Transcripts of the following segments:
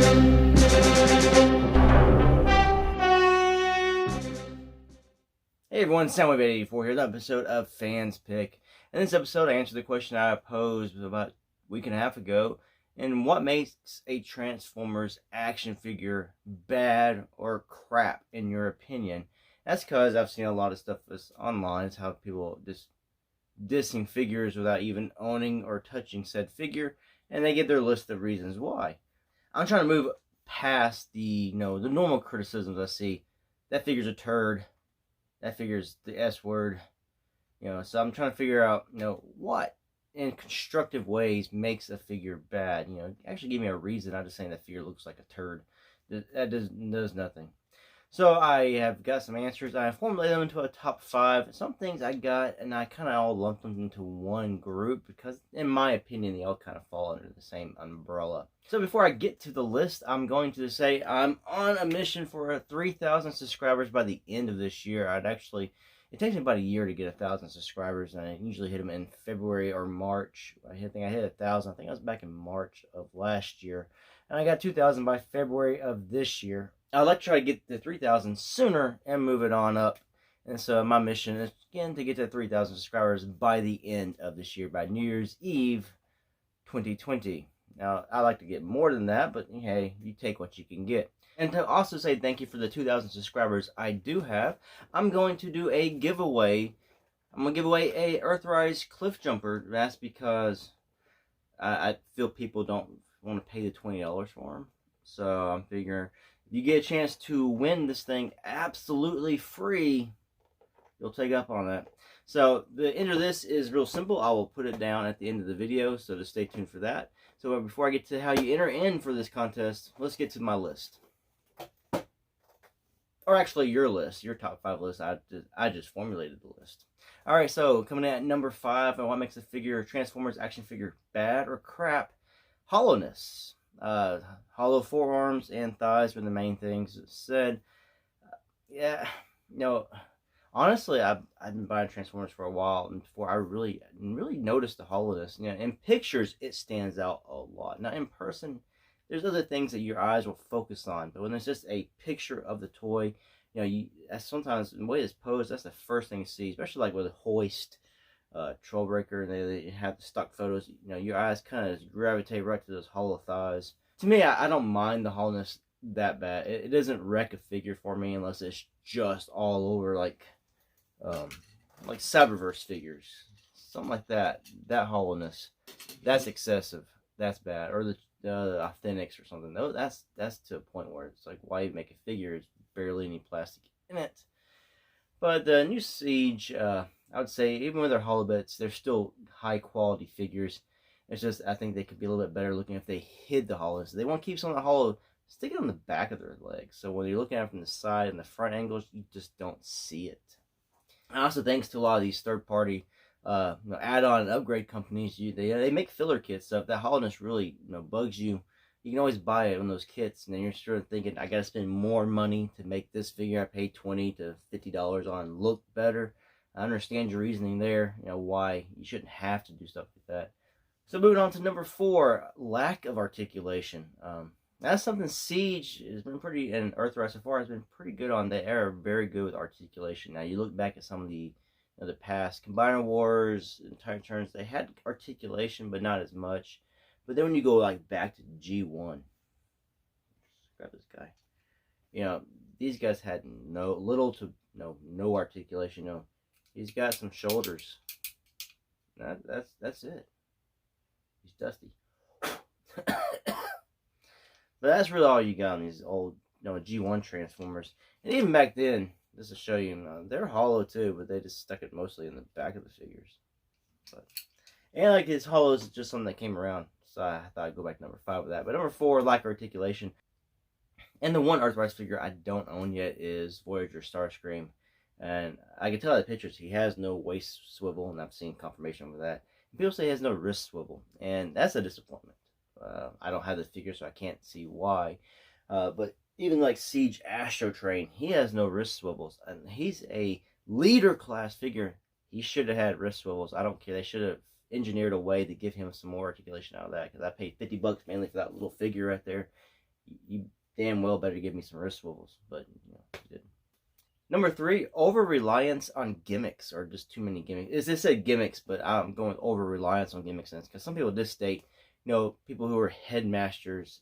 Hey everyone, Soundwave84 here, the episode of Fans Pick. In this episode, I answered the question I posed about a week and a half ago, and what makes a Transformers action figure bad or crap, in your opinion? That's because I've seen a lot of stuff that's online. It's how people just dissing figures without even owning or touching said figure, and they give their list of reasons why. I'm trying to move past the the normal criticisms I see. That figure's a turd. That figure's the S word, so I'm trying to figure out, what in constructive ways makes a figure bad. Actually give me a reason, not just saying that figure looks like a turd. That does nothing. So I have got some answers. I formulated them into a top 5. Some things I got, and I kind of all lumped them into one group because, in my opinion, they all kind of fall under the same umbrella. So before I get to the list, I'm going to say I'm on a mission for 3,000 subscribers by the end of this year. It takes me about a year to get 1,000 subscribers, and I usually hit them in February or March. I think I hit 1,000. I think I was back in March of last year, and I got 2,000 by February of this year. I'd like to try to get to 3,000 sooner and move it on up. And so my mission is, again, to get to 3,000 subscribers by the end of this year, by New Year's Eve 2020. Now, I'd like to get more than that, but hey, you take what you can get. And to also say thank you for the 2,000 subscribers I do have, I'm going to do a giveaway. I'm going to give away a Earthrise Cliffjumper. That's because I feel people don't want to pay the $20 for them. So I'm figuring, if you get a chance to win this thing absolutely free, you'll take up on that. So the end of this is real simple. I will put it down at the end of the video, so just stay tuned for that. So before I get to how you enter in for this contest, let's get to my list. Or actually your list, your top 5 list. I just formulated the list. Alright, so coming in at number 5, and what makes a Transformers action figure bad or crap? Hollowness. Hollow forearms and thighs were the main things said. Honestly, I've been buying Transformers for a while, and before I really noticed the hollowness. In pictures it stands out a lot. Now in person, there's other things that your eyes will focus on, but when it's just a picture of the toy, sometimes the way it's posed, that's the first thing you see, especially like with a Hoist, Trollbreaker, and they have the stock photos. Your eyes kind of gravitate right to those hollow thighs. To me, I don't mind the hollowness that bad. It doesn't wreck a figure for me unless it's just all over, like Cyberverse figures, something like that. That hollowness, that's excessive. That's bad. Or the Authentics or something. No, that's to a point where it's like, why make a figure? There's barely any plastic in it. But the new Siege, I would say, even with their hollow bits, they're still high quality figures. It's just, I think they could be a little bit better looking if they hid the hollows. They want to keep some of the hollow, stick it on the back of their legs. So when you're looking at it from the side and the front angles, you just don't see it. And also, thanks to a lot of these third-party add-on and upgrade companies, they make filler kits. So if that hollowness really bugs you, you can always buy it on those kits. And then you're sort of thinking, I got to spend more money to make this figure I paid $20 to $50 on look better. I understand your reasoning there, why you shouldn't have to do stuff like that. So moving on to number 4, lack of articulation. That's something Siege has been pretty, and Earthrise so far has been pretty good on. They are very good with articulation. Now you look back at some of the past Combiner Wars and Titan Turns, they had articulation, but not as much. But then when you go back to G1, grab this guy. These guys had little to no articulation. He's got some shoulders. That's it. He's dusty. But that's really all you got on these old G1 Transformers. And even back then, just to show you, they're hollow too, but they just stuck it mostly in the back of the figures. And his hollows is just something that came around, so I thought I'd go back to number 5 with that. But number 4, lack of articulation. And the one Earthrise figure I don't own yet is Voyager Starscream. And I can tell by the pictures he has no waist swivel, and I've seen confirmation of that. People say he has no wrist swivel, and that's a disappointment. I don't have the figure, so I can't see why. But even like Siege Astro Train, he has no wrist swivels, and he's a leader class figure. He should have had wrist swivels. I don't care. They should have engineered a way to give him some more articulation out of that, because I paid $50 mainly for that little figure right there. you damn well better give me some wrist swivels, but you know, you didn't. Number 3, over-reliance on gimmicks, or just too many gimmicks. It said gimmicks, but I'm going with over-reliance on gimmicks, because some people just state, you know, people who are headmasters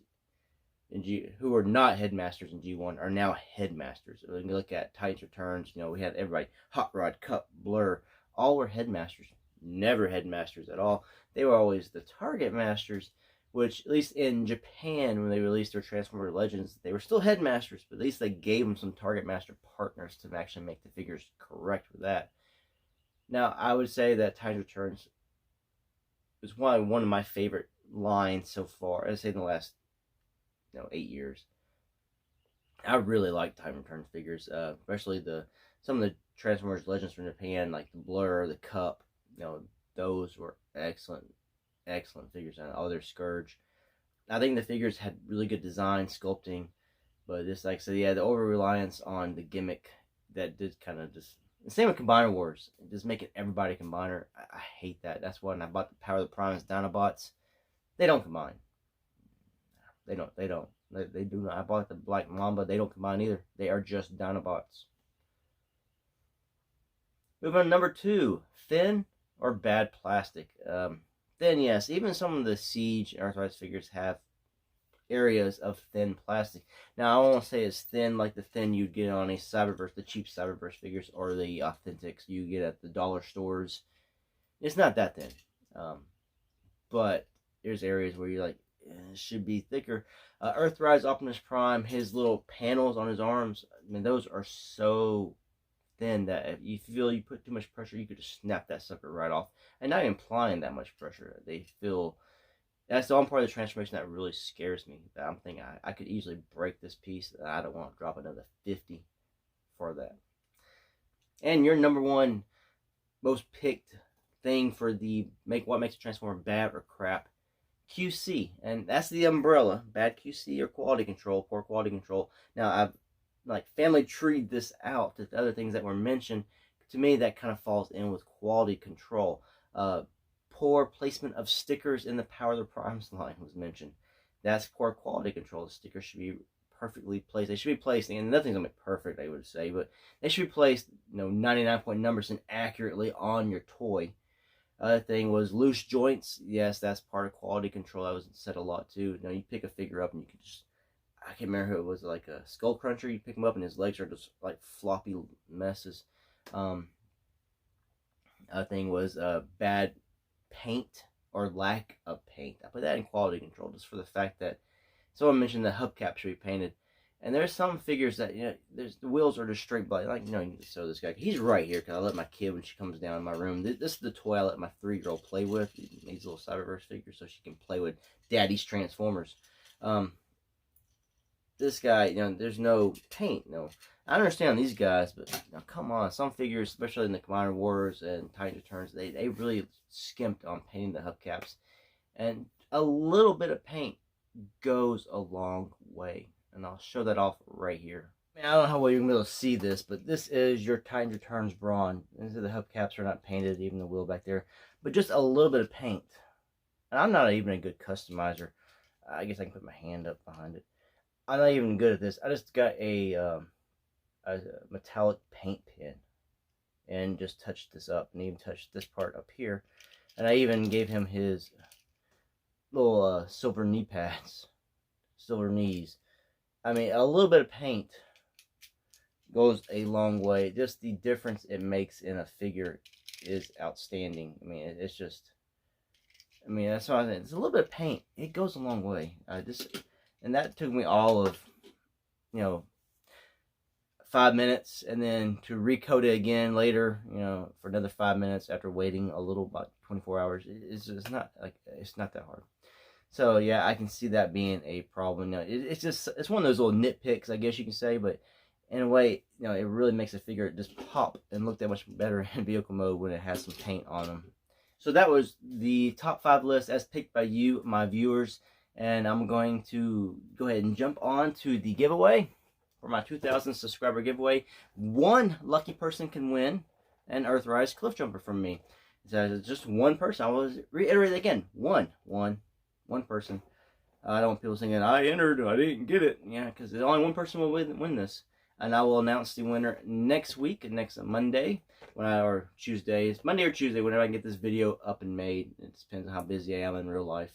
who are not headmasters in G1 are now headmasters. When you look at Titans Returns, you know, we had everybody, Hot Rod, Cup, Blur, all were headmasters. Never headmasters at all. They were always the target masters, which, at least in Japan, when they released their Transformer Legends, they were still headmasters, but at least they gave them some target master partners to actually make the figures correct with that. Now, I would say that Titans Returns is one of my favorite lines so far. I'd say in the last 8 years. I really like Time Return figures, especially some of the Transformers Legends from Japan, like the Blur, the Cup. You know, those were excellent figures. And all their Scourge. I think the figures had really good design, sculpting, but just like I said, yeah, the over reliance on the gimmick that did kind of just. The same with Combiner Wars, just making everybody combiner. I hate that. That's why when I bought the Power of the Primes Dinobots, they don't combine. They don't. They do not. I bought the Black Mamba. They don't combine either. They are just Dinobots. Moving on to number 2. Thin or bad plastic? Thin, yes. Even some of the Siege and Earthrise figures have areas of thin plastic. Now, I won't say it's thin like the thin you'd get on a Cyberverse, the cheap Cyberverse figures, or the Authentics you get at the dollar stores. It's not that thin. But there's areas where you're like, it should be thicker. Earthrise Optimus Prime, his little panels on his arms, I mean, those are so thin that if you feel you put too much pressure, you could just snap that sucker right off. And not implying that much pressure. They feel, that's the one part of the transformation that really scares me. That I'm thinking I could easily break this piece. I don't want to drop another 50 for that. And your number 1 most picked thing for the what makes a Transformer bad or crap, QC, and that's the umbrella. Bad QC or quality control, poor quality control. Now, I've family treed this out to the other things that were mentioned. To me, that kind of falls in with quality control. Poor placement of stickers in the Power of the Primes line was mentioned. That's poor quality control. The stickers should be perfectly placed. They should be placed, and nothing's gonna be perfect, I would say, but they should be placed, 99% accurately on your toy. Other thing was loose joints. Yes, that's part of quality control. That was said a lot too. You pick a figure up and you can just, I can't remember who it was, like a Skull Cruncher. You pick him up and his legs are just like floppy messes. Other thing was bad paint or lack of paint. I put that in quality control just for the fact that someone mentioned the hubcap should be painted. And there's some figures that, the wheels are just straight black. Like, you can show this guy. He's right here because I let my kid, when she comes down in my room, this is the toy I let my 3-year-old play with. These little Cyberverse figures so she can play with Daddy's Transformers. This guy, there's no paint. No, I understand these guys, but come on. Some figures, especially in the Combiner Wars and Titans Returns, they really skimped on painting the hubcaps. And a little bit of paint goes a long way. And I'll show that off right here. I don't know how well you're going to be able to see this, but this is your Titans Returns Brawn. The hubcaps are not painted, even the wheel back there. But just a little bit of paint. And I'm not even a good customizer. I guess I can put my hand up behind it. I'm not even good at this. I just got a metallic paint pen. And just touched this up. And even touched this part up here. And I even gave him his little silver knee pads. Silver knees. I mean, a little bit of paint goes a long way. Just the difference it makes in a figure is outstanding. I mean, it's just, that's what I think. It's a little bit of paint. It goes a long way. And that took me all of, 5 minutes, and then to recoat it again later, for another 5 minutes after waiting a little, about 24 hours. It's not that hard. So yeah, I can see that being a problem. It's one of those little nitpicks, I guess you can say, but in a way, it really makes a figure just pop and look that much better in vehicle mode when it has some paint on them. So that was the top 5 list as picked by you, my viewers, and I'm going to go ahead and jump on to the giveaway for my 2,000 subscriber giveaway. One lucky person can win an Earthrise Cliffjumper from me. So just one person. I will reiterate again, one person. I don't want people saying, I entered, I didn't get it. Yeah, because only one person will win this. And I will announce the winner next week, next Monday, or Tuesday. It's Monday or Tuesday, whenever I can get this video up and made. It depends on how busy I am in real life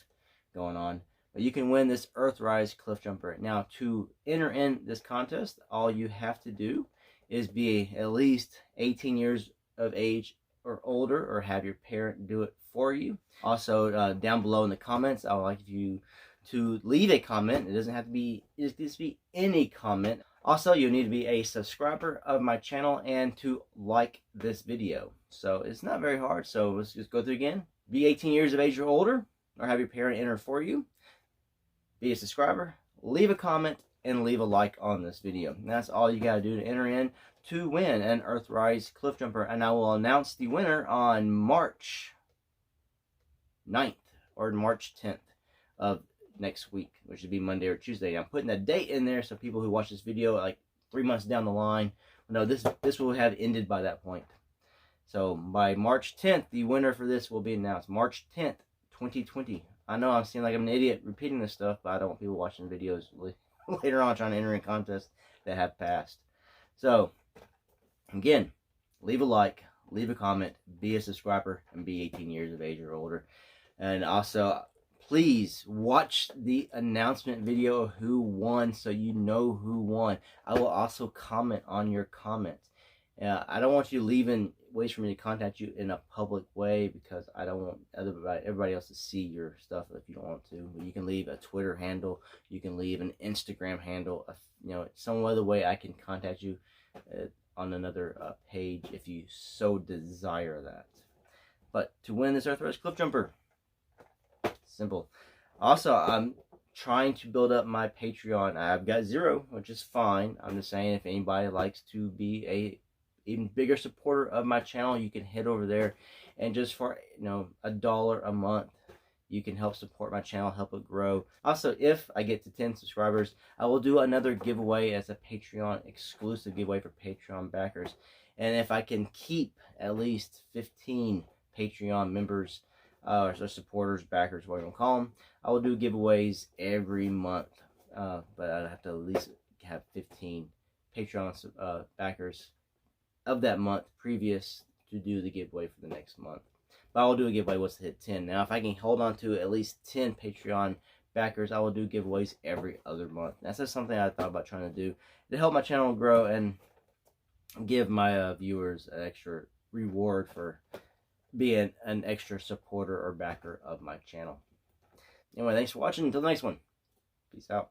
going on. But you can win this Earthrise Cliffjumper. Now, to enter in this contest, all you have to do is be at least 18 years of age or older, or have your parent do it for you. Also, down below in the comments, I would like you to leave a comment. It doesn't have to be, it needs to be any comment. Also, you need to be a subscriber of my channel and to like this video. So it's not very hard. So let's just go through again. Be 18 years of age or older, or have your parent enter for you. Be a subscriber, leave a comment, and leave a like on this video. And that's all you gotta do to enter in to win an Earthrise Cliffjumper. And I will announce the winner on March 9th or March 10th of next week, which would be Monday or Tuesday. I'm putting a date in there so people who watch this video like 3 months down the line know this will have ended by that point. So by March 10th, the winner for this will be announced. March 10th, 2020. I know I'm seeming like I'm an idiot repeating this stuff, but I don't want people watching videos later on trying to enter in contests that have passed. So, again, leave a like, leave a comment, be a subscriber, and be 18 years of age or older. And also, please watch the announcement video of who won so you know who won. I will also comment on your comments. I don't want you leaving ways for me to contact you in a public way, because I don't want everybody else to see your stuff if you don't want to. But you can leave a Twitter handle, you can leave an Instagram handle, some other way I can contact you on another page if you so desire that. But to win this Earthrise Cliffjumper, simple. Also, I'm trying to build up my Patreon. I've got 0, which is fine. I'm just saying, if anybody likes to be a even bigger supporter of my channel, you can head over there, and just for $1 a month, you can help support my channel, help it grow. Also, if I get to 10 subscribers, I will do another giveaway as a Patreon exclusive giveaway for Patreon backers. And if I can keep at least 15 Patreon members or supporters, backers, whatever you want to call them, I will do giveaways every month. But I have to at least have 15 Patreon backers of that month previous to do the giveaway for the next month. But I will do a giveaway once I hit 10. Now, if I can hold on to at least 10 Patreon backers, I will do giveaways every other month. That's just something I thought about trying to do to help my channel grow and give my viewers an extra reward for being an extra supporter or backer of my channel. Anyway, thanks for watching. Until the next one. Peace out.